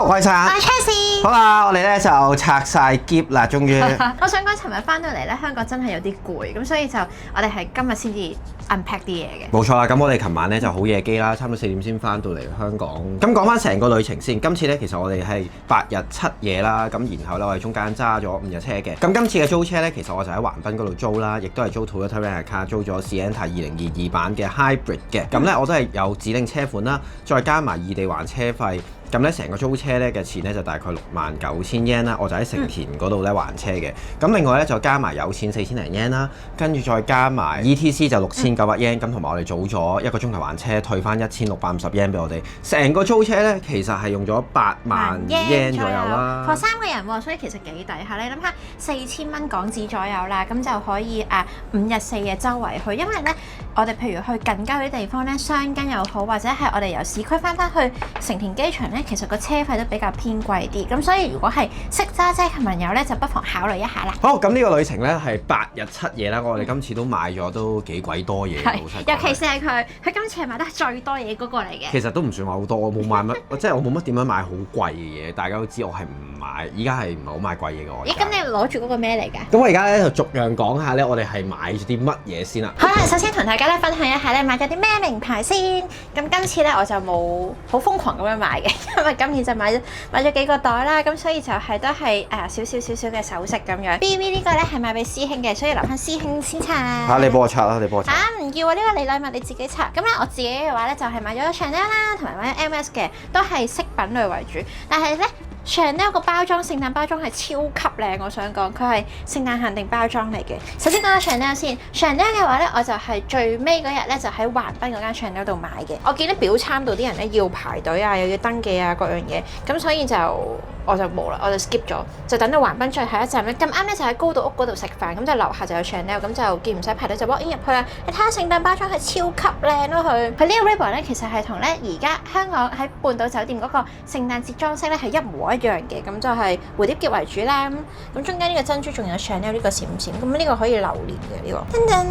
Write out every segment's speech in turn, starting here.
我係拆，我係 Chelsea。好啦，我哋咧就拆晒篋啦，終於。我想講，尋日翻到嚟咧，香港真係有啲攰，咁所以就我哋係今日先至 unpack 啲嘢嘅。冇錯啦，咁我哋琴晚咧就好夜機啦，差唔多4點先翻到嚟香港。咁講翻成個旅程先，今次咧其實我哋係8日7夜啦，咁然後咧我哋中間揸咗5日車嘅。咁今次嘅租車咧，其實我就喺橫濱嗰度租啦，亦都係租 Toyota Rent-A-Car 租咗 Sienna 2022版嘅 Hybrid 嘅。咁咧我都係有指定車款啦，再加埋異地還車費。咁咧成個租車咧嘅錢咧就大概69,000 yen 啦，我就喺成田嗰度咧還車嘅。咁另外咧就加埋有錢4000零 yen 啦，跟住再加埋 ETC 就6900 yen， 咁同埋我哋早咗1個鐘頭還車，退翻1650 yen 俾我哋。成個租車咧其實係用咗8萬 yen 左右啦。坐3個人喎，所以其實幾抵下。你諗下4000蚊港紙左右啦，咁就可以5日4夜周圍去。因為咧我哋譬如去近郊啲地方咧，箱根又好，或者係我哋由市區翻去成田機場咧，其實個車費都比較偏貴啲，咁所以如果係識揸車嘅朋友咧，就不妨考慮一下啦。好，咁呢個旅程咧係8日7夜啦，我哋今次都買咗都幾鬼多嘢，尤其是係佢今次係買得最多嘢嗰個嚟嘅。其實都唔算話好多，我冇買乜，即係我冇乜點樣買好貴嘅嘢，大家都知我係唔買，依家係唔係好買貴嘢嘅我。咦？咁你攞住嗰個咩嚟㗎？咁我而家咧就逐樣講下咧，我哋係買咗啲乜嘢先啦。好啦，首先同大家咧分享一下咧買咗啲咩名牌先。咁今次咧我就冇好瘋狂咁樣買嘅，因為今年就買咗幾個袋啦，咁所以就係都係少少嘅首飾咁樣。BV 呢個咧係買俾師兄嘅，所以留翻師兄先拆。嚇！你幫我拆啦，你幫我拆。唔要啊！呢個你禮物你自己拆。咁咧我自己嘅話咧就係買咗 Chanel 啦，同埋買咗 MS 嘅，都係飾品類為主。但係咧 Chanel 個包裝聖誕包裝係超級靚，我想講佢係聖誕限定包裝嚟嘅。首先講下 Chanel 先 ，Chanel 嘅話咧我就係最尾嗰日咧就喺橫濱嗰間 Chanel 度買嘅。我見到表參度啲人咧要排隊啊，又要登記啊各樣嘢，咁所以我就冇啦，我就 skip 咗，就等到橫濱最後一站咧。咁啱咧就喺高島屋嗰度食飯，咁就樓下就有 Chanel， 咁就見唔使排隊就 walk in 入去啦。你睇下聖誕包裝係超級靚咯，佢呢個 ribbon 咧其實係同咧而家香港喺半島酒店嗰個聖誕節裝飾咧係一模一樣嘅，咁就係蝴蝶結為主啦。咁中間呢個珍珠仲有 Chanel 呢個閃閃，咁呢個可以留念嘅呢個。噔噔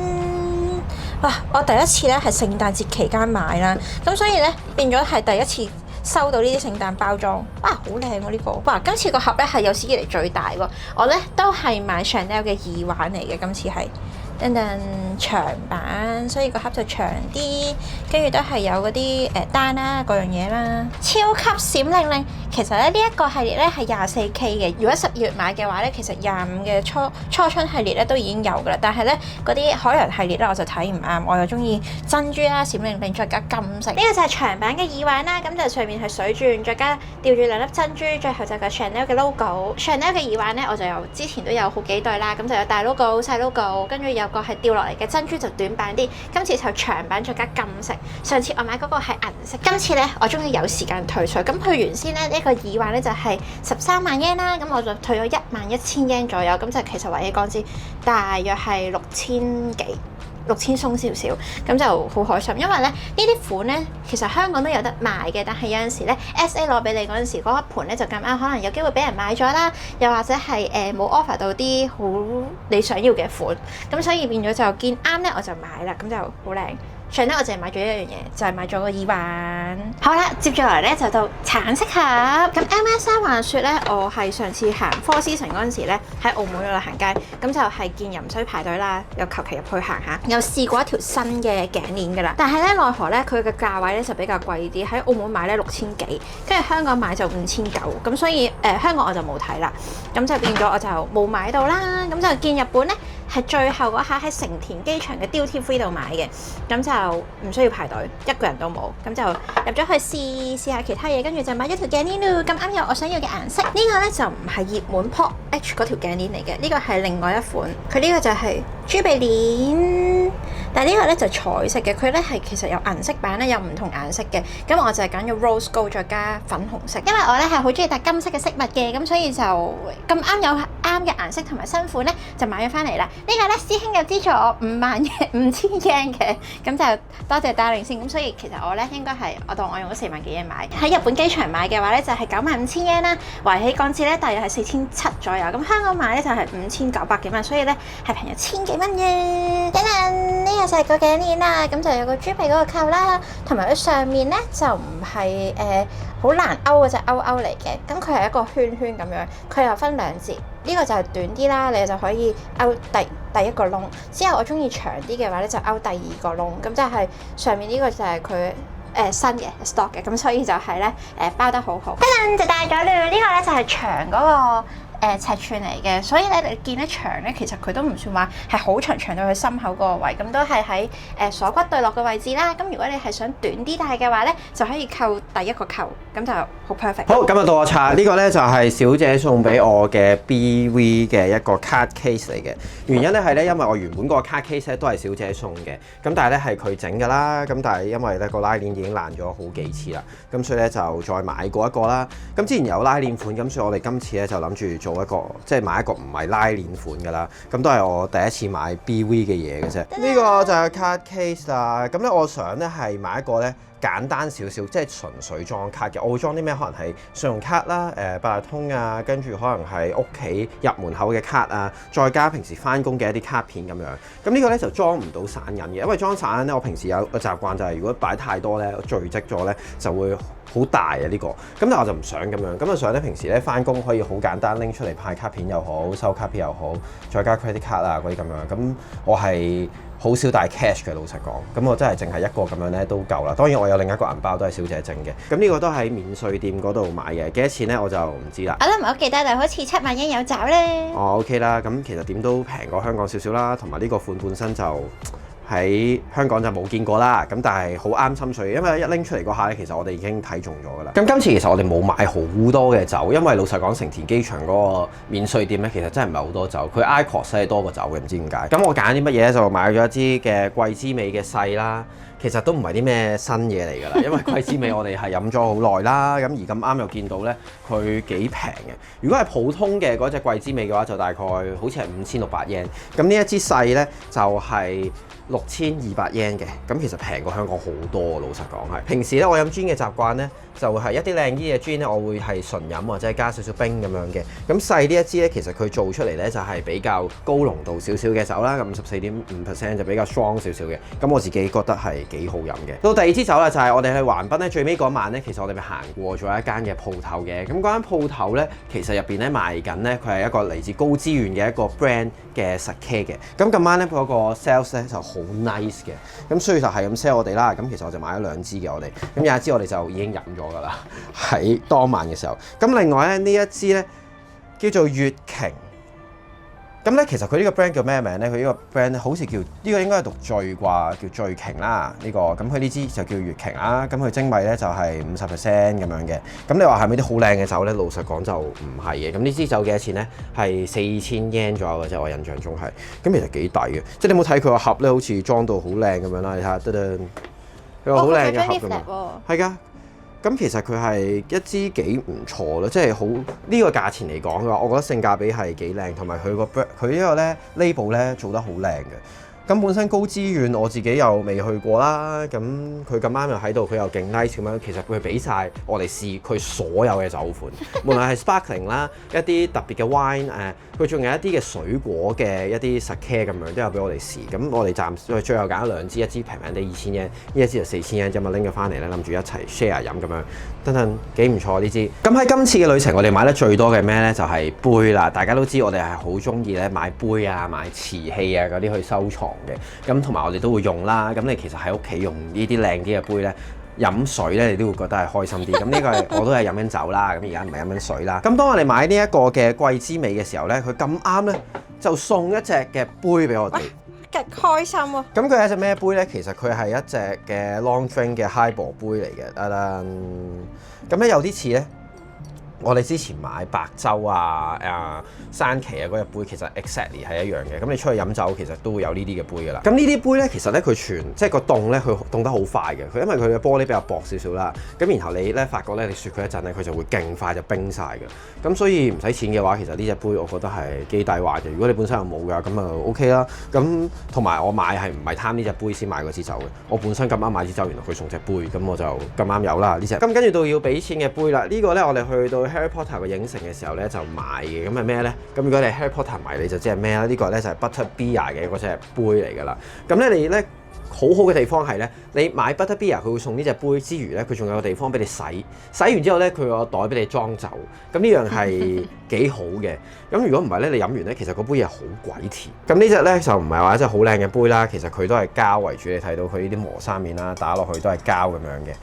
哇！我第一次咧係聖誕節期間買啦，咁所以咧變咗係第一次收到呢啲聖誕包裝，哇，好靚喎呢個！哇，今次個盒咧係有史以嚟最大喎，我咧都係買 Chanel 嘅耳環嚟嘅，今次係等長版，所以個盒就長啲，跟住都係有嗰啲單啦，各樣嘢啦，超級閃靈靈。其實咧呢一個系列咧係24K 嘅，如果10月買嘅話咧，其實25嘅初春系列咧都已經有㗎啦。但係咧嗰啲海洋系列咧我就睇唔啱，我又中意珍珠啦、閃靈靈，再加金色。呢個就係長版嘅耳環啦，咁就上面係水鑽，再加吊住2粒珍珠，最後就係 Chanel 嘅 logo。Chanel 嘅耳環咧我就有之前都有好幾對啦，咁就有大 logo、細 logo， 跟住有個係掉落嚟嘅珍珠就短版啲，今次就長版再加金色。上次我買嗰個係銀色，今次咧我終於有時間退稅，咁佢原先咧呢個耳環咧就係13萬 yen 啦，咁我就退咗11000 yen 左右，咁就其實為起港紙大約係6000幾。6000鬆少少，咁就好開心，因為咧呢啲款咧其實香港都有得賣嘅，但係有陣時咧 SA 攞俾你嗰陣時嗰一盤咧就咁啱，可能有機會俾人買咗啦，又或者係冇 offer 到啲好你想要嘅款，咁所以變咗就見啱咧我就買啦，咁就好靚。上咧我淨係買咗一樣嘢，就係買咗個耳環。好啦，接住嚟咧就到橙色盒。咁 MS 話説咧，我係上次行 Four Seasons 嗰陣時咧，喺澳門嗰度行街，咁就係見又唔使排隊啦，又求其入去行下，又試過一條新嘅頸鏈㗎啦。但係咧奈何咧佢嘅價位咧就比較貴啲，喺澳門買咧6000幾，跟住香港買就5900，咁所以香港我就冇睇啦，咁就變咗我就冇買到啦。咁就見日本咧係最後嗰下喺成田機場嘅 Duty Free 度買嘅，咁就唔需要排隊，一個人都冇，咁就入咗去試下其他嘢，跟住就買咗條頸鏈咯，咁啱有我想要嘅顏色。呢個咧就唔係熱門 Pop H 嗰條頸鏈嚟嘅，呢個係另外一款，佢呢個就係豬鼻鏈，但係呢個咧就彩色嘅，佢咧係其實有銀色版咧，有唔同顏色嘅，咁我就係揀咗 Rose Gold 再加粉紅色，因為我咧係好中意戴金色嘅飾物嘅，咁所以就咁啱有啱嘅顏色同埋新款咧，就買咗翻嚟啦。呢個咧師兄又資助我5000 yen 嘅，咁就多謝 Darling 先。咁所以其實我咧應該係我當我用咗4萬幾 yen 買，喺日本機場買嘅話咧就係95000 yen 啦，圍起港紙咧大約係4700左右。咁香港買咧就係5700幾蚊，所以咧係平咗1000幾蚊嘅。呢個就係個頸鏈啦，咁就有個豬皮嗰個扣啦，同埋佢上面咧就唔係好難勾嗰隻勾嚟嘅，咁佢係一個圈圈咁樣，佢又分兩節，呢個就係短啲啦，你就可以勾第一個窿，之後我中意長啲嘅話咧就勾第二個窿，咁就係上面呢個就係佢新嘅 stock 嘅，咁所以就係咧包得好好。就戴咗啦，呢個咧就係長嗰個尺寸嚟嘅，所以咧你見得長咧，其實佢都唔算話係好長到佢心口嗰個位，咁都係喺鎖骨對落嘅位置啦。咁如果你係想短啲戴嘅話咧，就可以扣第一個扣，咁就好 perfect。好，今日到我拆呢個咧就係小姐送俾我嘅 BV 嘅一個 card case 嚟嘅。原因咧係咧，因為我原本個 card case 咧都係小姐送嘅，咁但係咧係佢整㗎啦，咁但係因為咧個拉鏈已經爛咗好幾次啦，咁所以咧就再買過一個啦。咁之前有拉鏈款，咁所以我哋今次咧就諗住做一個即係買一個唔係拉鏈款㗎啦，咁都係我第一次買 BV 嘅嘢嘅啫。呢個就係 card case 啦。咁咧我想咧係買一個咧簡單少少，即係純粹裝卡嘅。我會裝啲咩？可能係信用卡啦、八達通啊，跟住可能係屋企入門口嘅卡啊，再加平時翻工嘅一啲卡片咁樣。咁呢個咧就裝唔到散銀嘅，因為裝散銀咧，我平時有個習慣就係如果擺太多咧聚積咗咧就會好大啊呢個。咁但係我就唔想咁樣，咁就想咧平時咧翻工可以好簡單拎出嚟派卡片又好，收卡片又好，再加 credit card 啊嗰啲咁樣。咁我係好少帶 cash 嘅，老實講，咁我真係淨係一個咁樣咧都夠啦。當然我有另一個銀包都係小姐整嘅，咁呢個都喺免稅店嗰度買嘅，幾多錢咧我就唔知啦。我都唔係好記得，但好似7萬円有找咧。哦 OK 啦，咁其實點都平過香港少少啦，同埋呢個款本身就喺香港就冇見過啦，咁但係好啱心水，因為一拎出嚟嗰下咧，其實我哋已經睇中咗噶啦。咁今次其實我哋冇買好多嘅酒，因為老實講，成田機場嗰個免稅店咧，其實真係唔係好多酒，佢 IQOS 係多過酒嘅，唔知點解。咁我揀啲乜嘢咧，就買咗一支嘅桂枝味嘅細啦。其實都唔係啲咩新嘢嚟㗎啦，因為桂枝味我哋係飲咗好耐啦，咁而咁啱又見到咧，佢幾平嘅。如果係普通嘅嗰隻桂枝味嘅話，就大概好似係5600 yen。咁呢一支細咧就係6200 yen 嘅，咁其實平過香港好多，老實講係。平時咧我飲 gin 嘅習慣咧，就係一啲靚啲嘅 gin 咧，我會係純飲或者係加少少冰咁樣嘅。咁細呢一支咧，其實佢做出嚟咧就係比較高濃度少少嘅酒啦，咁54.5% 就比較 strong 少少嘅。咁我自己覺得係幾好飲嘅。到第二支酒啦，就係我哋去橫濱咧，最尾嗰晚咧，其實我哋咪行過咗一間嘅鋪頭嘅。咁嗰間鋪頭咧，其實入邊咧賣緊咧，佢係一個嚟自高資源嘅一個 brand 嘅 sake 嘅。咁今晚咧嗰個 sales 咧就好 nice 嘅，咁所以就係咁 sell 我哋啦。咁其實我就買咗2支嘅我哋，咁有一支我哋就已經飲咗㗎啦，喺當晚嘅時候。咁另外咧呢一支咧叫做月鯨。咁咧，其實佢呢個 brand 叫咩名咧？佢呢個 brand 好似叫呢個應該係讀醉啩，叫醉鯨啦。呢個咁佢呢支就叫月鯨啦。咁佢精米咧就係50% 咁樣嘅。咁你話係咪啲好靚嘅酒咧？老實講就唔係嘅。咁呢支酒幾多錢咧？係4000 yen 左右嘅啫，我印象中係。咁其實幾抵嘅。即係你冇睇佢個盒咧，好似裝到好靚咁樣啦。你睇下，得佢個好靚嘅盒㗎嘛。係㗎。咁其實佢係一支幾唔錯咯，即係好呢個價錢嚟講嘅話，我覺得性價比係幾靚，同埋佢呢個咧 label 咧做得好靚嘅。咁本身高資源我自己又未去過啦，咁佢咁啱又喺度，佢又勁 nice 咁樣，其實佢俾晒我哋試佢所有嘅酒款，無論係 sparkling 啦，一啲特別嘅 wine 佢仲有一啲嘅水果嘅一啲 sake 咁樣都有俾我哋試。咁我哋暫時最後揀咗2支，一支平平地2000 yen，呢一支就4000 yen，咁啊拎咗翻嚟咧，諗住一齊 share 飲咁樣，等等幾唔錯呢支。咁喺今次嘅旅程，我哋買得最多嘅咩咧？就係杯啦。大家都知我哋係好中意咧買杯啊、買瓷器啊嗰啲去收藏嘅，咁同埋我哋都會用啦。咁你其實喺屋企用呢啲靚啲嘅杯咧，飲水咧你都會覺得係開心啲。咁呢個係我都係飲緊酒啦，咁而家唔係飲緊水啦。咁當我哋買呢一個嘅桂枝味嘅時候咧，佢咁啱咧就送一隻嘅杯俾我哋，極開心喎！咁佢係一隻咩杯咧？其實佢係一隻嘅 long drink 嘅 highball 杯嚟嘅。咁咧有啲似咧。我哋之前買白州啊、山崎啊嗰隻杯，其實 exactly 係一樣嘅。咁你出去飲酒，其實都會有呢啲嘅杯噶啦。咁呢啲杯咧，其實咧佢即係個凍咧，佢凍得好快嘅。佢因為佢嘅玻璃比較薄少少啦。咁然後你咧發覺咧，你雪佢一陣咧，佢就會勁快就冰晒嘅。咁所以唔使錢嘅話，其實呢隻杯我覺得係幾抵玩嘅。如果你本身又冇㗎，咁啊 OK 啦。咁同埋我買係唔係貪呢隻杯先買嗰支酒嘅？我本身咁啱買支酒，原來佢送隻杯，咁我就咁啱有啦呢隻。咁跟住到要俾錢嘅杯啦。呢個咧我哋去到 Harry Potter 嘅影城嘅時候咧就買嘅，咁係咩咧？咁如果你係 Harry Potter 迷你就知係咩啦？呢個咧就係 Butterbeer 嘅嗰隻杯嚟㗎啦。咁咧你咧好好嘅地方係咧，你買 Butterbeer 佢會送呢隻杯之餘咧，佢仲有個地方俾你洗完之後咧，佢個袋俾你裝酒，咁呢樣係幾好嘅。咁如果唔係咧，你飲完咧，其實嗰杯嘢好鬼甜。咁呢隻咧就唔係話真係好靚嘅杯啦，其實佢都係膠為主，你睇到佢呢啲磨砂面啦，打落去都係膠咁樣嘅。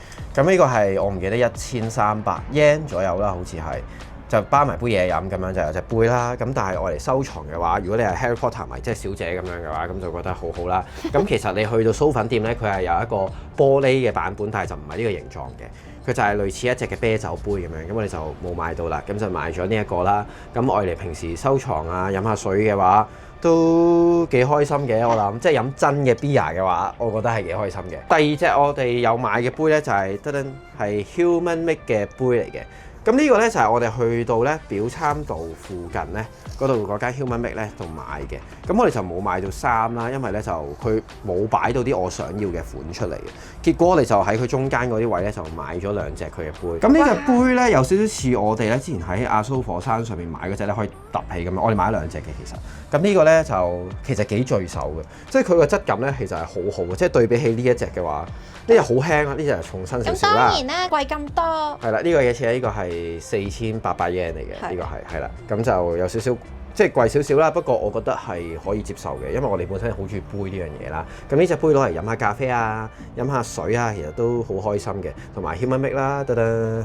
咁呢個係我唔記得1300 yen 左右啦，好似係。就包埋杯嘢飲咁樣就有隻杯啦，咁但係我嚟收藏嘅話，如果你係 Harry Potter 迷，即係小姐咁樣嘅話，咁就覺得好好啦。咁其實你去到酥粉店咧，佢係有一個玻璃嘅版本，但係就唔係呢個形狀嘅，佢就係類似一隻嘅啤酒杯咁樣，咁我哋就冇買到啦，咁就買咗呢一個啦。咁我嚟平時收藏啊，飲下水嘅話都幾開心嘅，我諗即係飲真嘅 beer 嘅話，我覺得係幾開心嘅。第二隻我哋有買嘅杯咧就係 Human Make 嘅杯嚟嘅。咁呢個咧就係我哋去到咧表參道附近咧嗰度嗰間 Human Make 咧度買嘅。咁我哋就冇買到衫啦，因為咧就佢冇擺到啲我想要嘅款出嚟嘅。結果我哋就喺佢中間嗰啲位咧就買咗2隻佢嘅杯。咁呢隻杯咧有少少似我哋咧之前喺亞蘇火山上面買嗰隻咧可以揼起咁樣。我哋買咗2隻嘅其實。咁呢個咧就其實幾聚手嘅，即係佢個質感咧其實係好好嘅，即係對比起呢一隻嘅話，呢隻好輕啊，呢隻係重身少少啦。咁當然啦，貴咁多。係啦，呢個嘢似呢個係4800 yen 嚟嘅，呢個係啦，咁就有少少即係貴少少啦。不過我覺得係可以接受嘅，因為我哋本身好中意杯呢樣嘢啦。咁呢隻杯攞嚟飲下咖啡啊，飲下水啊，其實都好開心嘅。同埋 Human Make 啦，得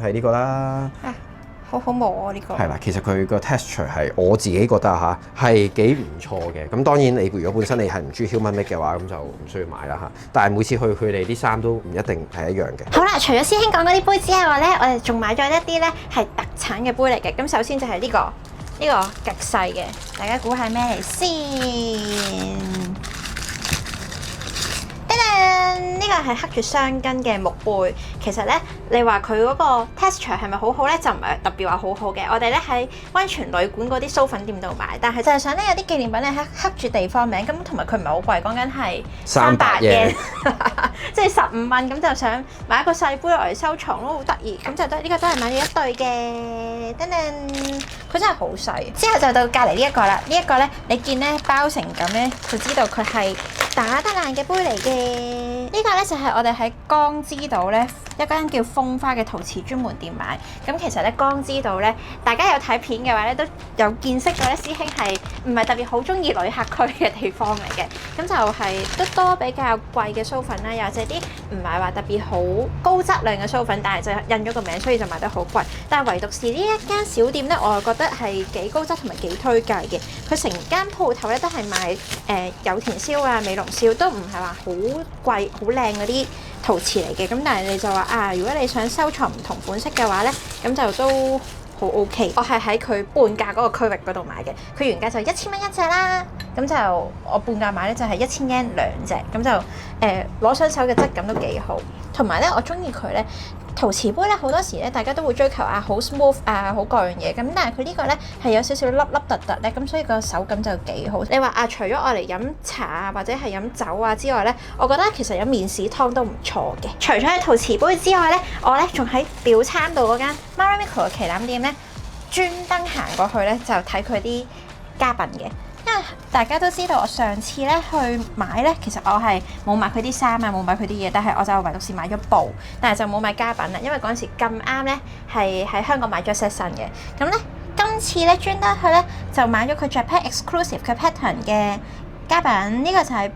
係呢個啦。好好摸啊呢個。係啦，其實佢個 texture 係我自己覺得嚇係幾唔錯嘅。咁當然你如果本身你係唔中意 Human Make 嘅話，咁就唔需要買啦嚇。但係每次去佢哋啲衫都唔一定係一樣嘅。好啦，除咗師兄講嗰啲杯之外咧，我哋仲買咗一啲咧係特產嘅杯嚟嘅。咁首先就係呢個極細嘅，大家估下咩嚟先？呢個係刻住雙根嘅木杯，其實咧，你話佢嗰個 texture 係咪好好咧？就唔係特別話好好嘅。我哋咧喺溫泉旅館嗰啲酥粉店度買，但係就係想咧有啲紀念品咧刻住地方名，咁同埋佢唔係好貴，講緊係300 yen，即係15蚊，咁就想買一個細杯落嚟收藏咯，好得意。咁就得呢個都係買咗1對嘅，噔噔，佢真係好細。之後就到隔離呢一個啦，呢一個咧你見咧包成咁咧，就知道佢係打得爛嘅杯嚟嘅。呢個咧就係我哋喺江之島咧一間叫風花嘅陶瓷專門店買。咁其實咧江之島咧，大家有睇片嘅話咧都有見識咗咧，師兄係唔係特別好中意旅客區嘅地方嚟嘅。咁就係都多比較貴嘅酥粉啦，又或者啲唔係話特別好高質量嘅酥粉，但係就印咗個名，所以就賣得好貴。但係唯獨是呢一間小店咧，我又覺得係幾高質同埋幾推介嘅。佢成間鋪頭咧都係賣有田燒啊、美濃燒，都唔係話好貴好靚嗰啲陶瓷嚟嘅。咁但係你就話啊，如果你想收藏唔同款式嘅話咧，咁就都好 OK。我係喺佢半價嗰個區域嗰度買嘅，佢原價就1000蚊1隻啦。咁就我半價買咧就係1000 yen 2隻，咁就攞上手嘅質感都幾好。同埋咧，我中意佢咧陶瓷杯咧，好多時咧大家都會追求啊好 smooth 啊好各樣嘢，咁但係佢呢個咧係有少少粒粒突突咧，咁所以個手感就幾好。你話啊，除咗我嚟飲茶啊或者係飲酒啊之外咧，我覺得其實飲麵豉湯都唔錯嘅。除咗係陶瓷杯之外咧，我咧仲喺表參道嗰間 Marimekko 嘅旗艦店咧，專登行過去咧就睇佢啲家品嘅。因為大家都知道，我上次咧去買咧，其實我係冇買佢啲衫啊，冇買佢啲嘢，但係我就唯獨是買咗布，但係就冇買家品啦。因為嗰陣時咁啱咧，係喺香港買咗 set 新嘅。咁咧，今次咧專登去咧就買咗佢 Japan Exclusive 嘅 pattern 嘅家品，呢個就係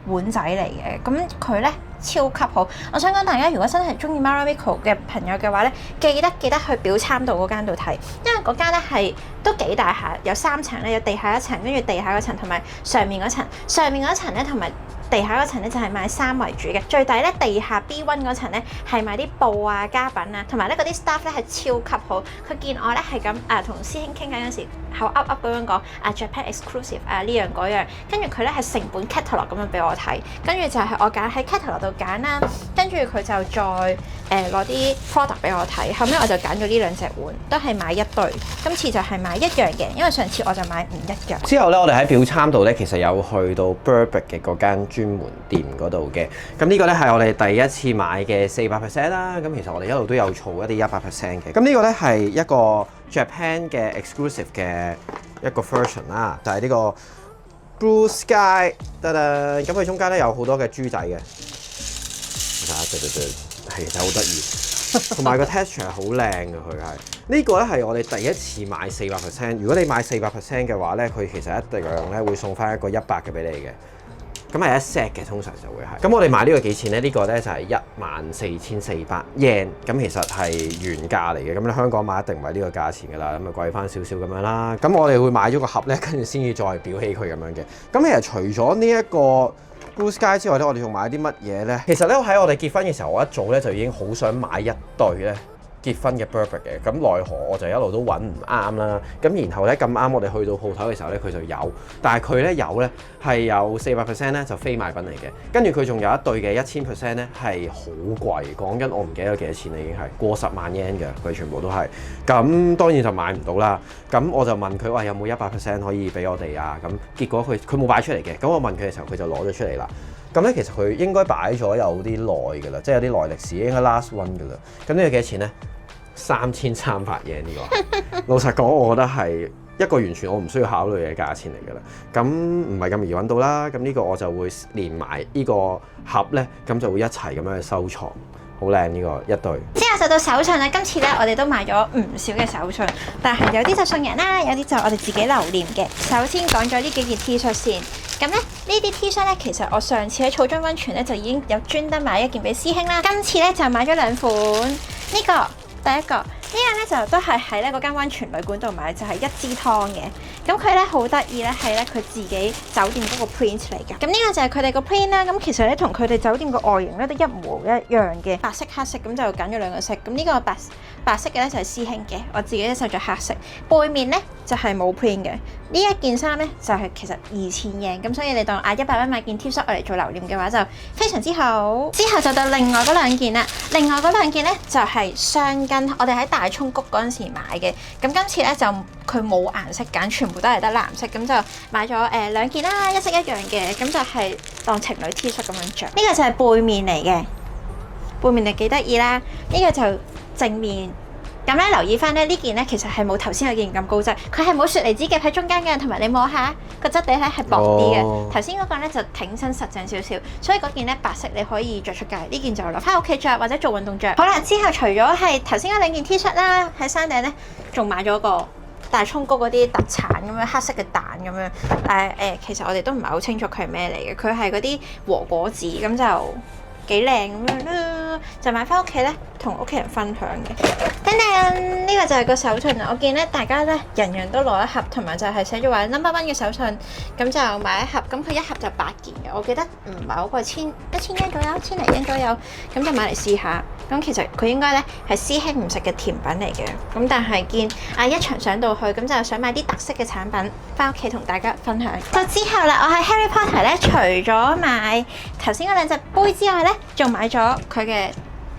碗仔嚟嘅。咁佢咧超級好，我想講大家如果真係中意 Marimekko 嘅朋友嘅話咧，記得去表參道嗰間度睇，因為嗰間咧係都幾大下，有3層咧，有地下一層，跟住地下嗰層同埋上面嗰層，上面嗰層咧同埋地下嗰層咧就係賣衫為主嘅，最底咧地下 B1 嗰層咧係賣啲布啊、家品啊，同埋咧嗰啲 staff 咧係超級好。佢見我咧係咁同師兄傾偈嗰陣時，口噏噏咁樣講Japan Exclusive 呢樣嗰樣，跟住佢咧係成本 catalog 咁樣俾我睇，跟住就係我揀喺 catalog 度揀啦，跟住佢就再攞啲 product 俾我睇，後尾我就揀咗呢2隻碗，都係買1對今次就係買一樣嘅，因為上次我就買唔一樣。之後咧，我哋喺表參度咧，其實有去到 Burberry 嘅嗰間專門店嗰度嘅。咁呢個咧係我哋第一次買嘅400% 啦。咁其實我哋一路都有儲一啲100% 嘅。咁呢個咧係一個 Japan 嘅 exclusive 嘅一個 version 啦，就係呢個 Blue Sky 得啦。咁佢中間咧有好多嘅珠仔嘅，睇下係其實好得意，同埋個 texture 係好靚嘅。佢係呢個咧係我哋第一次買400%。如果你買400% 嘅話咧，佢其實一樣咧會送翻一個100嘅俾你嘅。咁係一 set 嘅，通常就會係。咁我哋買呢個幾錢咧？呢個咧就係14,400 yen。咁其實係原價嚟嘅。咁你香港買一定唔係呢個價錢㗎啦。咁咪貴翻少少咁樣啦。咁我哋會買咗個盒咧，跟住先至再裱起佢咁樣嘅。咁其實除咗呢一個 Blue Sky 之外咧，我哋仲買啲乜嘢咧？其實咧喺我哋結婚嘅時候，我一早咧就已經好想買一對咧結婚嘅 Burberry 嘅，咁奈何我就一路都揾唔啱啦。咁然後咧咁啱我哋去到鋪頭嘅時候咧，佢就有，但係佢咧有咧係有400% 咧就非賣品嚟嘅。跟住佢仲有一對嘅1000% 咧係好貴，講緊我唔記得咗幾多錢啦，已經係過10萬 yen 嘅，佢全部都係。咁當然就買唔到啦。咁我就問佢話有冇100% 可以俾我哋啊？咁結果佢冇擺出嚟嘅。咁我問佢嘅時候，佢就攞咗出嚟啦。咁咧其實佢應該擺咗有啲耐㗎啦，即係有啲耐歷史，應該 last one 㗎啦。咁呢個幾多錢咧？3,300 yen 呢個，老實講，我覺得係一個完全我唔需要考慮嘅價錢嚟㗎啦。咁唔係咁易揾到啦。咁呢個我就會連埋呢個盒咧，咁就會一齊咁樣去收藏。好靚呢個一對。之後就到手信啦。今次咧我哋都買咗唔少嘅手信，但係有啲就送人啦，有啲就我哋自己留念嘅。首先講咗呢幾件 T 恤先。咁咧呢啲 T 恤咧，其實我上次喺草津溫泉咧就已經有專登買一件俾師兄啦。今次咧就買咗2款，呢個第一個呢樣咧就都係喺咧嗰間溫泉旅館度買，就係一支湯嘅。咁佢咧好得意咧，係咧佢自己酒店嗰個 print 嚟嘅。咁呢個就係佢哋個 print 啦。咁其實咧同佢哋酒店個外形咧都一模一樣嘅，白色黑色，咁就揀咗2個色。咁呢個白色嘅咧就係師兄嘅，我自己咧就着黑色。背面咧就係冇 print 嘅。呢一件衫咧就係其實2000 yen，咁所以你當100蚊買件 T 恤嚟做留念嘅話就非常之好。之後就到另外嗰2件啦，另外嗰2件咧就係雙根，我哋喺大涌谷嗰陣時買嘅。咁今次咧就佢冇顏色揀，全部都係得藍色，咁就買咗2件啦，一式一樣嘅，咁就係當情侶 T 恤咁樣着。呢個就係背面嚟嘅，背面就幾得意啦。呢個就正面。咁咧留意翻咧呢件咧其實係冇頭先嗰件咁高質，佢係冇雪梨紙夾喺中間嘅，同埋你摸下個質地咧係薄啲嘅。頭先嗰個咧就挺身實淨少少，所以嗰件咧白色你可以着出街，呢件就留翻屋企着或者做運動着。好啦，之後除咗係頭先嗰2件 T 恤啦，喺山頂咧仲買咗個大涌谷嗰啲特產咁樣黑色嘅蛋咁樣，但係其實我哋都唔係好清楚佢係咩嚟嘅，佢係嗰啲和果子咁就幾靚咁樣啦，就買翻屋企咧同屋企人分享嘅。等等，呢個就係個手信啊！我見咧大家咧人人都攞一盒，同埋就係寫咗話 No.1 嘅手信，咁就買一盒。咁佢一盒就8件嘅，我記得唔係好貴，1000 yen 左右，1000零yen左右，咁就買嚟試下。咁其實佢應該咧係師兄唔食嘅甜品嚟嘅，咁但係見一場上到去，咁就想買啲特色嘅產品翻屋企同大家分享。到之後啦，我喺 Harry Potter 咧，除咗買頭先嗰2隻杯之外咧，仲買咗佢嘅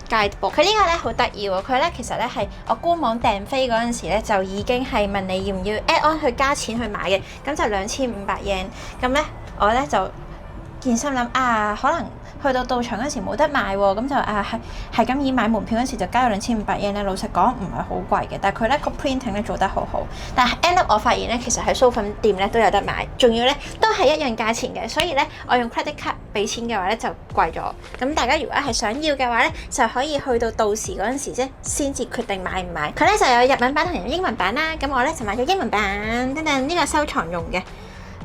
guide book。佢呢個咧好得意喎，佢咧其實咧係我官網訂飛嗰陣時咧就已經係問你要唔要 add on 去加錢去買嘅，咁就2500 yen。咁咧我咧就見心諗可能去到場嗰時冇得賣喎，咁就係咁以買門票嗰時就交咗2500 yen 咧。老實講唔係好貴嘅，但係佢咧個 printing 咧做得好好。但係 end up 我發現咧，其實喺酥粉店咧都有得買，仲要咧都係一樣價錢嘅。所以咧我用 credit card 俾錢嘅話咧就貴咗。咁大家如果係想要嘅話咧，就可以去到時嗰陣時啫，先至決定買唔買。佢咧就有日文版同英文版啦。咁我咧就買咗英文版，等等呢個收藏用嘅。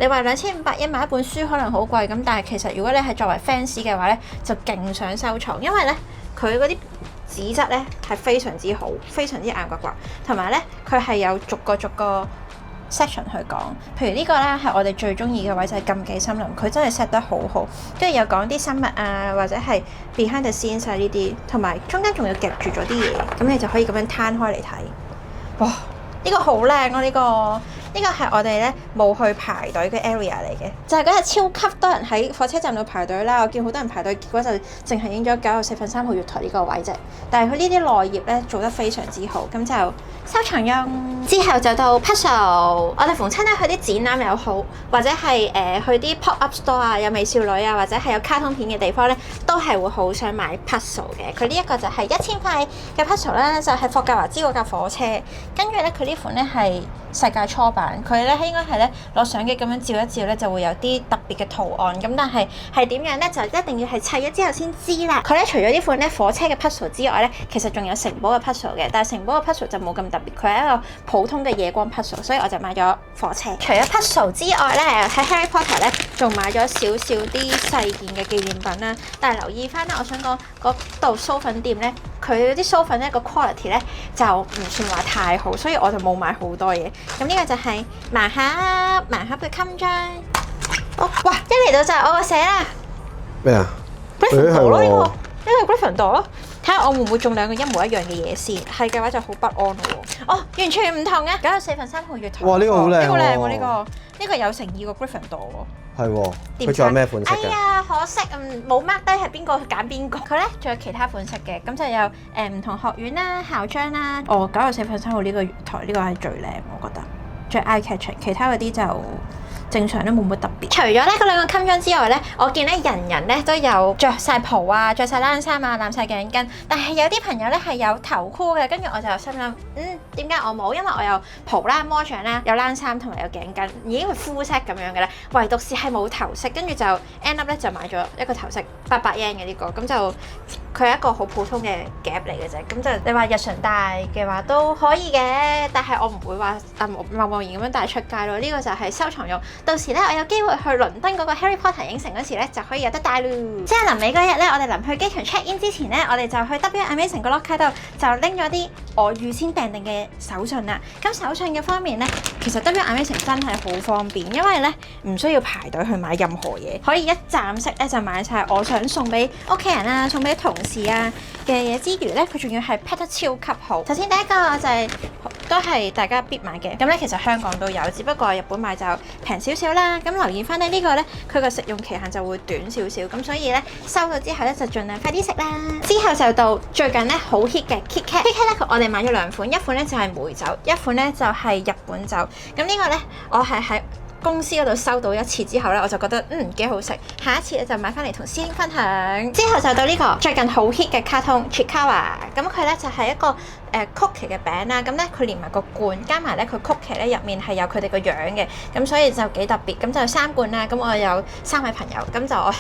你話2500 yen買一本書可能好貴咁，但係其實如果你係作為 fans 嘅話咧，就勁想收藏，因為咧佢嗰啲紙質咧係非常之好，非常之硬刮刮，同埋咧佢係有逐個 section 去講。譬如呢個咧係我哋最中意嘅位就係禁忌森林，佢真係 set 得好好，跟住又講啲生物啊或者係 behind the scenes 呢啲，同埋中間仲要夾住咗啲嘢，咁你就可以咁樣攤開嚟睇。哇！呢個好靚啊！呢呢個係我哋咧冇去排隊嘅 area 嚟嘅，就係嗰日超級多人喺火車站度排隊啦。我見好多人排隊，結果就淨係影咗94分3號月台呢個位啫。但係佢呢啲內頁咧做得非常之好，咁就收藏用。之後就到 puzzle， 我哋逢親咧去啲展覽又好，或者係去啲 pop up store 啊，有美少女啊，或者係有卡通片嘅地方咧，都係會好想買 puzzle 嘅。佢呢一個就係1000塊嘅 puzzle 啦，就係霍格華茲嗰架火車。跟住咧，佢呢款咧係世界初版，佢咧應該係咧攞相機咁樣照一照咧，就會有啲特別嘅圖案。咁但係點樣咧，就一定要係砌咗之後先知啦。佢咧除咗呢款咧火車嘅 puzzle 之外咧，其實仲有城堡嘅 puzzle 嘅，但係城堡嘅 puzzle 就冇咁特別，佢係一個普通嘅夜光 puzzle， 所以我就買咗火車。除咗 puzzle 之外咧，喺 Harry Potter 咧仲買咗少少啲細件嘅紀念品啦。但係留意翻啦，我想講嗰度酥粉店咧，佢啲酥粉咧個 quality 咧就唔算話太好，所以我就冇買好多嘢。咁呢個就係盲盒嘅襟章。哦，哇！一嚟到就係我個寫啦。咩啊？Gryffindor 咯，呢個 Gryffindor 咯。睇下我會唔會中兩個一模一樣嘅嘢先，係嘅話就好不安咯。哦，完全唔同嘅94分3號月台。哇！呢個好靚喎，呢個靚喎，呢個有誠意過 Gryffindor 喎。係喎，佢仲有咩款式㗎？哎呀，可惜冇 mark 低係邊個揀邊個。佢咧仲有其他款式嘅，咁就有唔同學院啦、校章啦。哦，94分3號呢個月台呢個係最靚，我覺得最 eye catching，其他嗰啲就正常都冇乜特別。除咗咧嗰兩個襟章之外咧，我見咧人人咧都有着晒袍啊、着晒冷衫啊、攬晒頸巾，但係有啲朋友咧係有頭箍嘅，跟住我就心諗，點解我冇？因為我有袍啦、魔杖啦、有冷衫同埋有頸巾，已經係 full set 咁樣嘅咧，唯獨是係冇頭飾，跟住就 end up 咧就買咗一個頭飾800 yen 嘅呢個，咁就佢係一個好普通嘅夾嚟嘅啫，咁就你話日常戴嘅話都可以嘅，但係我唔會話貿然咁樣帶出街咯。呢個就係收藏用。到時咧，我有機會去倫敦嗰個 Harry Potter 影城嗰時咧，就可以有得帶咯。即係臨尾嗰日咧，我哋臨去機場 check in 之前咧，我哋就去 W Amazing 個 locker 度就拎咗啲我預先訂定嘅手信啦。咁手信嘅方面咧，其實 W Amazing 真係好方便，因為咧唔需要排隊去買任何嘢，可以一站式咧就買晒我想送俾屋企人啊、送俾同事啊嘅嘢之餘咧，佢仲要係 pack 得超級好。首先第一個就係都係大家必買嘅，咁咧其實香港都有，只不過日本買就平少少啦。咁留意翻咧呢個咧，佢個食用期限就會短少少，咁所以咧收咗之後咧就盡量快啲食啦。之後就到最近咧好 hit 嘅 KitKat。KitKat 咧我哋買咗兩款，一款咧就係梅酒，一款咧就係日本酒。咁呢個咧我係喺公司嗰度收到一次之後咧，我就覺得幾好食，下一次咧就買翻嚟同師兄分享。之後就到呢個最近好 hit 嘅卡通 Chikawa， 咁佢咧就係一個曲奇嘅餅啦，咁咧佢連埋個罐，加埋咧佢曲奇咧入面係有佢哋個樣嘅，咁所以就幾特別。咁就3罐啦，咁我有3位朋友，咁就我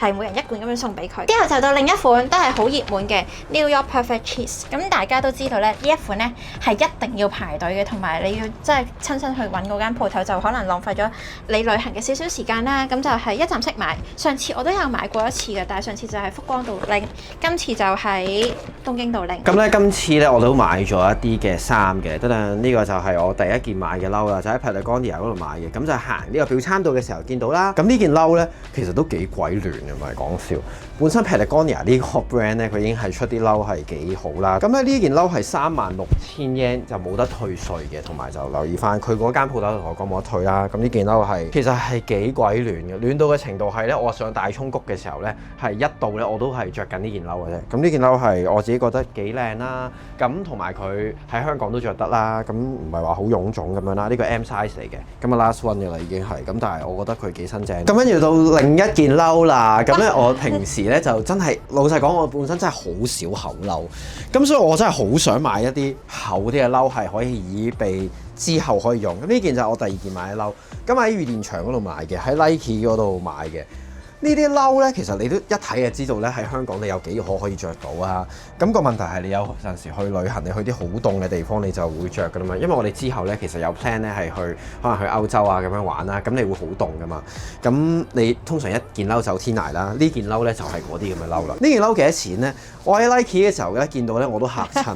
係每人1罐咁樣送俾佢。之後就到另一款都係好熱門嘅 New York Perfect Cheese， 咁大家都知道咧呢一款咧係一定要排隊嘅，同埋你要真係親身去揾嗰間鋪頭，就可能浪費咗你旅行嘅少少時間啦。咁就係一站式買，上次我都有買過一次嘅，但係上次就係福岡度拎，今次就喺東京度拎。咁咧今次咧我都買咗一啲嘅衫嘅，得啦，呢個就係我第一件買嘅褸啦，就喺 Patagonia 嗰度買嘅。咁就行呢個表參道嘅時候見到啦。咁呢件褸咧其實都幾鬼亂嘅，唔係講笑。本身 Patagonia 呢個 brand 咧，佢已經係出啲褸係幾好啦。咁咧呢件褸係36,000 yen 就冇得退稅嘅，同埋就留意翻佢嗰間鋪頭同我講冇得退啦。咁呢件褸係其實係幾鬼亂嘅，亂到嘅程度係咧，我上大涌谷嘅時候咧係一度咧我都係着緊呢件褸嘅啫。咁呢件褸係我自己覺得幾靚啦。咁同埋佢喺香港都着得啦，咁唔係話好臃腫咁樣啦。呢個 M size 嚟嘅，咁啊 last one 嘅啦已經係。咁但係我覺得佢幾新淨。咁跟住到另一件褸啦。咁咧我平時咧就真係老實講，我本身真係好少厚褸。咁所以我真係好想買一啲厚啲嘅褸，係可以以備之後可以用。咁呢件就係我第二件買嘅褸。咁喺御電場嗰度買嘅，喺 Nike 嗰度買嘅。呢啲褸咧，其實你都一睇就知道咧，喺香港你有幾可以着到啊！咁個問題係你有陣時去旅行，你去啲好凍嘅地方，你就會着噶啦嘛。因為我哋之後咧，其實有 plan 咧係去可能去歐洲啊咁樣玩啦，咁你會好凍噶嘛。咁你通常一件褸走天涯啦，呢件褸咧就係嗰啲咁嘅褸啦。呢件褸幾多錢咧？我喺 Nike 嘅時候咧見到咧我都嚇親，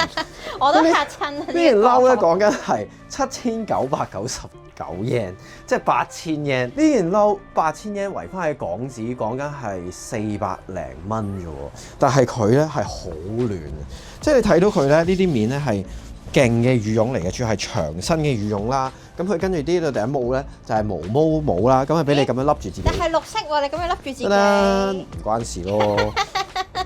我都嚇親。呢件褸咧講緊係7999 yen， 即係8000 yen。呢件褸8000 yen 圍翻喺港紙講緊係400零蚊啫喎，但係佢咧係好暖，即係你睇到佢咧呢啲面咧係勁嘅羽絨嚟嘅，主要係長身嘅羽絨啦。咁佢跟住呢度第一帽咧就係毛毛帽啦，咁係俾你咁樣笠住自己。但係綠色喎，你咁樣笠住自己。唔關事咯。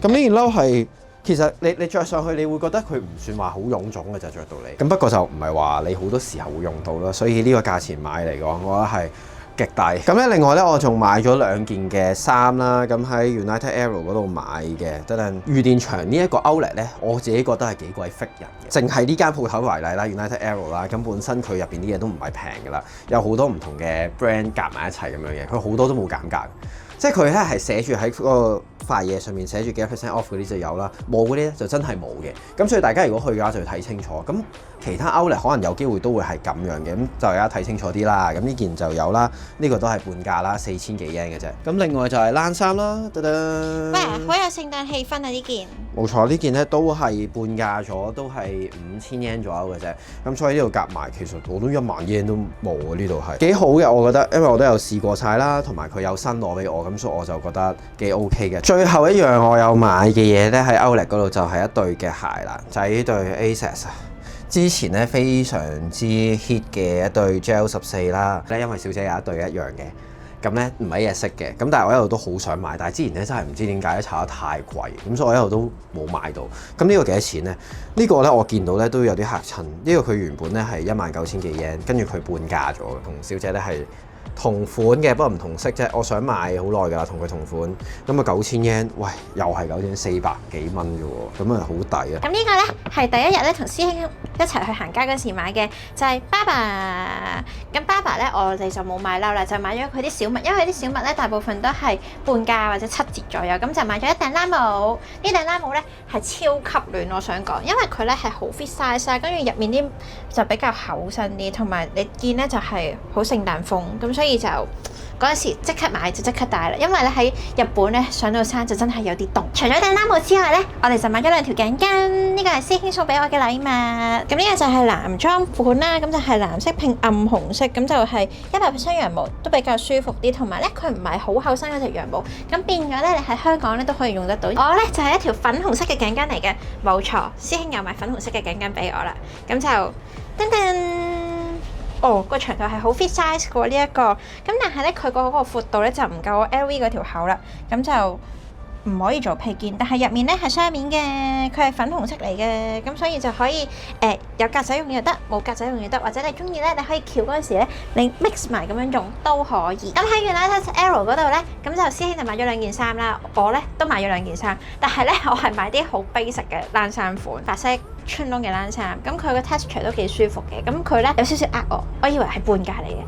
咁呢件褸係其實你着上去，你會覺得佢唔算話好臃腫嘅就着到你。咁不過就唔係話你好多時候會用到啦，所以呢個價錢買嚟講，我覺得係極抵。咁咧，另外咧，我仲買咗2件嘅衫啦。咁喺 United Arrow 嗰度買嘅，得啦。御殿場呢一個 Outlet 咧，我自己覺得係幾鬼 fit 人嘅。淨係呢間鋪頭為例啦 ，United Arrow 啦，咁本身佢入邊啲嘢都唔係平㗎啦，有好多唔同嘅 brand 夾埋一齊咁樣嘅，佢好多都冇減價。即係佢咧係寫住喺嗰個塊嘢上面寫住幾多 % off 嗰啲就有啦，冇嗰啲咧就真係冇嘅。咁所以大家如果去嘅話就要睇清楚。咁其他 Outlet 可能有機會都會係咁樣嘅，咁就大家睇清楚啲啦。咁呢件就有啦，呢個都係半價啦，4000幾 yen 嘅啫。咁另外就係冷衫啦，噔噔。喂，好有聖誕氣氛啊！呢件冇錯，呢件咧都係半價咗，都係5000 yen 左右嘅啫。咁所以呢度夾埋，其實我都1萬 yen 都冇啊！呢度係幾好嘅，我覺得，因為我都有試過晒啦，同埋佢有新攞俾我，咁所以我就覺得幾 OK 嘅。最後一樣我有買嘅嘢咧喺 Outlet 嗰度就係一對嘅鞋啦，就係呢對 Asics 啊。之前咧非常之 hit 嘅一對 Gel 14啦，因為小姐有一對一樣嘅。咁咧唔係一日色嘅，咁但係我一路都好想買，但係之前咧真係唔知點解咧炒得太貴，咁所以我一路都冇買到。咁呢個幾多錢咧？呢個咧我見到咧都有啲嚇親。呢個佢原本咧係19000幾 yen，跟住佢半價咗，同小姐咧係同款嘅，不過唔同色啫。我想買好耐㗎啦，同佢同款，咁啊9000 yen，喂，又係9400幾蚊啫喎，咁啊好抵啊！咁呢個咧係第一日咧同師兄一齊去行街嗰時買嘅，就係 Baba。咁 Baba 咧我哋就冇買褸啦，就買咗佢啲小物，因為啲小物咧大部分都係半價或者7折左右，咁就買咗一頂冷帽。呢頂冷帽咧係超級暖，我想講，因為佢咧係好 fit size 啊，跟住入面啲就比較厚身啲，同埋你見咧就係好聖誕風，咁所以就嗰陣時即刻買就即刻戴啦，因為咧喺日本咧上到山就真係有啲凍。除咗頂冷帽之外咧，我哋就買咗2條頸巾，呢個係師兄送俾我嘅禮物。咁呢個就係男裝款啦，咁就係藍色拼暗紅色，咁就係100% 羊毛，都比較舒服啲，同埋咧佢唔係好厚身嗰隻羊毛，咁變咗咧你喺香港咧都可以用得到。我咧就係一條粉紅色嘅頸巾嚟嘅，冇錯，師兄又買粉紅色嘅頸巾俾我啦，咁就噔噔。哦，個長度係好 fit size 嘅呢一個，咁但係咧佢嗰個闊度咧就唔夠我 LV 嗰條厚啦，咁就唔可以做披肩，但係入面咧係雙面嘅，佢係粉紅色嚟嘅，咁所以就可以有格仔用又得，冇格仔用又得，或者你中意咧，你可以翹嗰陣時咧，你 mix 埋咁樣用都可以。咁喺 United Arrow 嗰度咧，咁就師兄就買咗2件衫啦，我咧都買咗2件衫，但係咧我係買啲好 basic 嘅冷衫款，白色穿窿嘅冷衫，咁佢個 texture 都幾舒服嘅，咁佢咧有少少呃我以為係半價嚟嘅。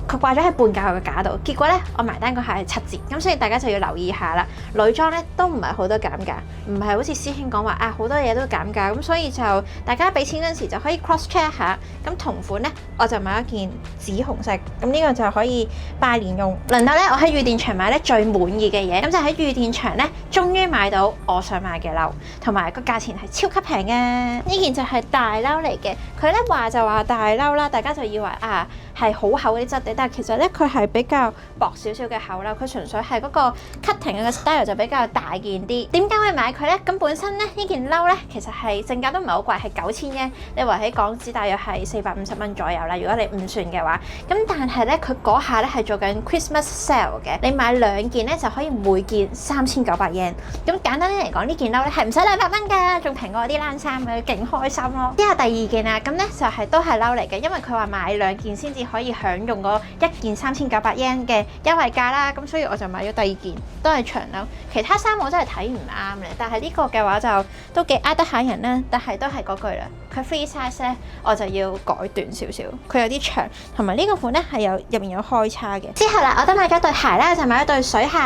佢掛咗喺半價佢嘅架度，結果咧我埋單嗰下係7折，咁所以大家就要留意下啦。女裝咧都唔係好多減價，唔係好似師兄講話啊好多嘢都減價，咁所以就大家俾錢嗰陣時就可以 cross check 一下。咁同款咧我就買一件紫紅色，咁呢個就可以拜年用。輪到咧我喺御殿場買咧最滿意嘅嘢，咁就喺御殿場咧終於買到我想買嘅褸，同埋個價錢係超級平嘅。呢件就係大褸嚟嘅，佢咧話就話大褸啦，大家就以為啊係好厚嗰啲質地，但係其實咧佢係比較薄少少嘅厚褸，佢純粹係嗰個 cutting 嘅 style 就比較大件啲。點解會買佢咧？咁本身咧呢件褸咧其實係正價都唔係好貴，係9000 yen，你話喺港紙大約係450蚊左右啦。如果你唔算嘅話，咁但係咧佢嗰下咧係做緊 Christmas sale 嘅，你買2件咧就可以每件3900 yen。咁簡單啲嚟講，呢件褸咧係唔使200蚊㗎，仲平過我啲冷衫嘅，勁開心咯。之後第2件啊，咁咧就係都係褸嚟嘅，因為佢話買2件先至可以享用嗰1件3900 yen 嘅優惠價啦，咁所以我就買咗第2件，都係長褸。其他衫我真係睇唔啱嘅，但係呢個嘅話就都幾呃得下人啦。但係都係嗰句啦，佢 free size 咧，我就要改短少少，佢有啲長，同埋呢個款咧係有入面有開叉嘅。之後啦，我都買咗對鞋啦，就買咗對水鞋。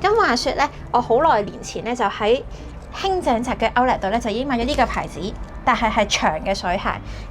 咁話說咧，我好耐年前咧就喺輕井澤嘅 Outlet 度咧就已經買咗呢個牌子。但係長嘅水鞋，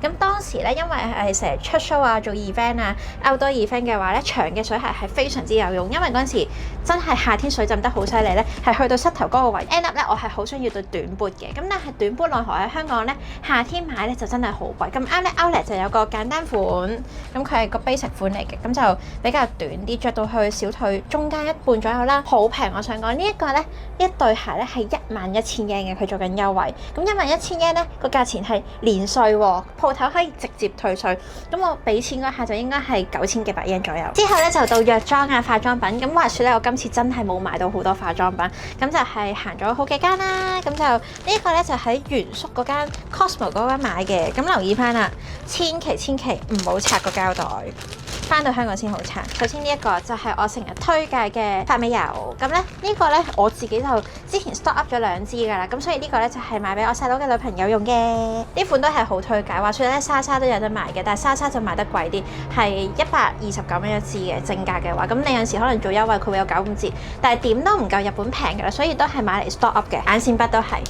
咁當時咧因為係成日出 show 啊、做 event 啊、outdoor event 嘅話咧，長嘅水鞋係非常之有用，因為嗰陣時真係夏天水浸得好犀利咧，係去到膝頭嗰個位。end up 咧我係好想要對短 boot 嘅，咁但係短 boot 奈何喺香港咧夏天買咧就真係好貴。咁啱咧 Outlet 就有個簡單款，咁佢係個 basic 款嚟嘅，咁就比較短啲，着到去小腿中間一半左右啦，好平。我想講呢一個咧一對鞋咧係11000 yen嘅，佢做緊優惠，咁11000 yen咧個價錢係連稅喎，鋪頭可以直接退稅。咁我俾錢嗰下就應該係9000幾百yen左右。之後咧就到藥妝啊、化妝品。咁話説咧，我今次真係冇買到好多化妝品，咁就係行咗好幾間啦。咁就呢個咧就喺原宿嗰間 Cosmo 嗰間買嘅。咁留意翻啦，千祈唔好拆個膠袋。翻到香港先好擦。首先呢一個就係我成日推介嘅髮尾油，咁咧呢個咧我自己就之前 stock up 咗2支㗎啦，咁所以呢個咧就係買俾我細佬嘅女朋友用嘅。呢款都係好推介，話說咧莎莎都有得賣嘅，但係莎莎就賣得貴啲，係129蚊一支嘅正價嘅話，咁你有陣時可能做優惠佢會有95折，但係點都唔夠日本平㗎啦，所以都係買嚟 stock up 嘅。眼線筆都係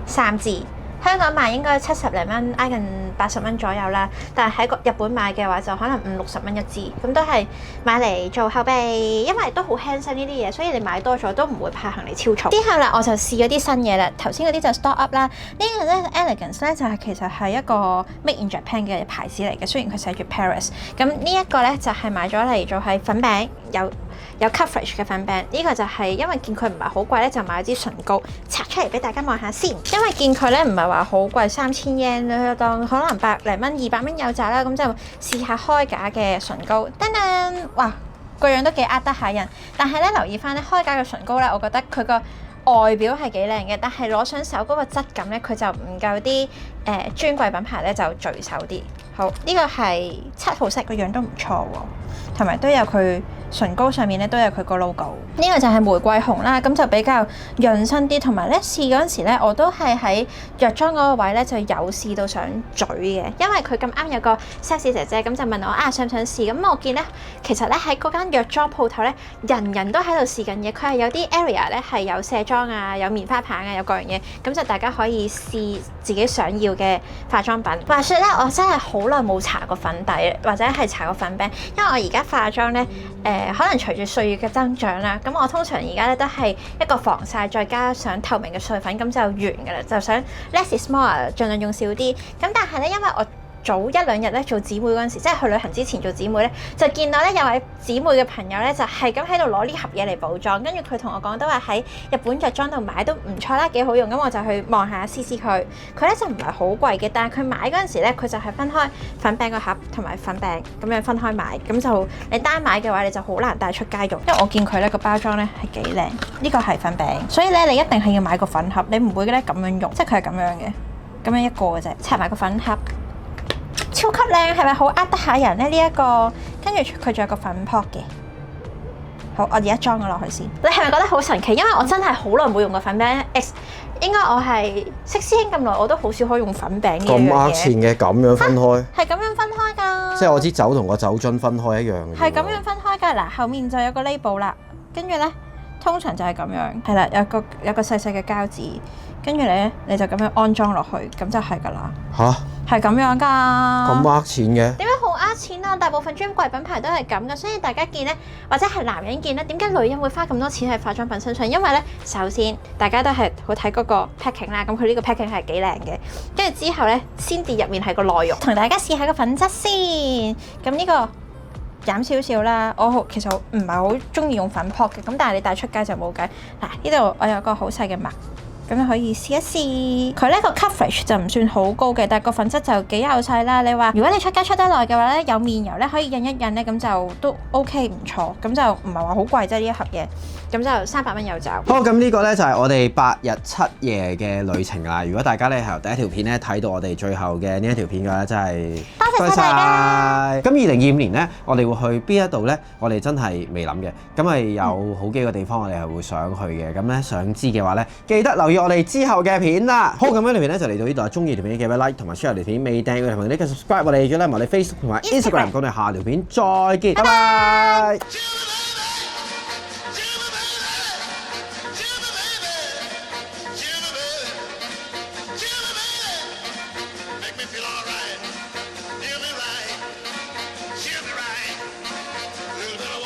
3支。香港賣應該70零蚊，挨近80蚊左右啦。但係喺日本買嘅話，就可能50-60蚊一支，咁都係買嚟做後備，因為都好輕身呢啲嘢，所以你買多咗都唔會怕行李超重。之後啦，我就試咗啲新嘢啦。頭先嗰啲就 stock up 啦，呢個咧 Elegance 咧就係其實係一個 Made in Japan 嘅牌子嚟嘅，雖然佢寫住 Paris。咁呢一個咧就係買咗嚟做係粉餅，有 coverage 嘅粉餅。呢個就係因為見佢唔係好貴咧，就買咗支唇膏拆出嚟俾大家望下先。因為見佢咧唔係話好貴，3000 yen 咧，當可能100零蚊、200蚊有找啦，咁就試下開架嘅唇膏。噔噔，哇，個樣都幾呃得下人。但係咧留意翻咧，開架嘅唇膏咧，我覺得佢個外表係幾靚嘅，但係攞上手嗰個質感咧，佢就唔夠啲專櫃品牌咧就聚手啲。好，呢個係7號色，個樣都唔錯喎，同埋都有佢唇膏上面咧都有佢個 logo。呢個就係玫瑰紅啦，咁就比較潤身啲，同埋咧試嗰陣時咧，我都係喺藥妝嗰個位咧就有試到想嘴嘅，因為佢咁啱有個 sales 姐姐咁就問我啊想唔想試，咁我見咧其實咧喺嗰間藥妝鋪頭咧，人人都喺度試緊嘢，佢係有啲 area 咧係有卸妝啊、有棉花棒啊、有各樣嘢，咁就大家可以試自己想要嘅化妝品。話說咧，我真係好耐冇搽過粉底或者係搽過粉餅，因為我而家化妝咧可能隨住歲月嘅增長啦，咁我通常而家咧都係一個防曬再加上透明嘅碎粉，咁就完㗎啦，就想 less is more，盡量用少啲。咁但係咧，因為我早1-2日咧做姊妹嗰陣時，即係去旅行之前做姊妹咧，就見到咧有位姊妹嘅朋友咧就係咁喺度攞呢盒嘢嚟補妝，跟住佢同我講都話喺日本藥妝度買都唔錯啦，幾好用，咁我就去望下試試佢。佢咧就唔係好貴嘅，但係佢買嗰陣時咧，佢就係分開粉餅個盒同埋粉餅咁樣分開買，咁就你單買嘅話你就好難帶出街用，因為我見佢咧個包裝咧係幾靚，呢個係粉餅，所以咧你一定係要買個粉盒，你唔會咧咁樣用，即係佢係咁樣嘅，咁樣一個嘅啫，插埋個粉盒。超級靚，係咪好呃得下人咧？呢一個，跟住佢仲有個粉撲嘅。好，我而家裝咗落去先。你係咪覺得好神奇？因為我真係好耐冇用過粉餅 X， 應該我係識師兄咁耐，我都好少可以用粉餅呢樣嘢。咁呃錢嘅，咁樣分開？係咁樣分開㗎。即係我支酒同個酒樽分開一樣嘅。係咁樣分開㗎。嗱，後面就有個 label 啦，跟住咧通常就係咁樣，係啦，有個細細嘅膠紙，跟住咧你就咁樣安裝落去，咁就係㗎啦。吓？係咁樣㗎，咁呃錢嘅？點解好呃錢啊？大部分專櫃品牌都係咁嘅，所以大家見咧，或者係男人見咧，點解女人會花咁多錢喺化妝品身上？因為咧，首先大家都係好睇嗰個 packing 啦，咁佢呢個 packing 係幾靚嘅，跟住之後咧，先至入面係個內容。同大家試下個粉質先，咁呢個減少少啦。我其實唔係好中意用粉撲嘅，咁但係你帶出街就冇計。嗱，呢度我有個好細嘅墨。咁你可以試一試，佢呢個 coverage 就唔算好高嘅，但係個粉質就幾幼細啦。你話如果你出街出得耐嘅話咧，有面油咧可以印一印咧，咁就都 OK 唔錯，咁就唔係話好貴啫呢一盒嘢，咁就300蚊有找。好，咁呢個咧就係我哋8日7夜嘅旅程啦。如果大家咧係由第一條片咧睇到我哋最後嘅呢一條片嘅話，真係多謝大家。咁2025年咧，我哋會去邊一度咧？我哋真係未諗嘅，咁係有好幾個地方我哋係會想去嘅。咁咧想知嘅話咧，記得留意我哋之後嘅片啦。好，咁樣條片咧就嚟到呢度啦。中意條片記得 like 同埋 share 條片，未訂嘅同埋呢個 subscribe 我哋，仲有我哋 Facebook 同埋 Instagram。咁我哋下條片再見，拜拜。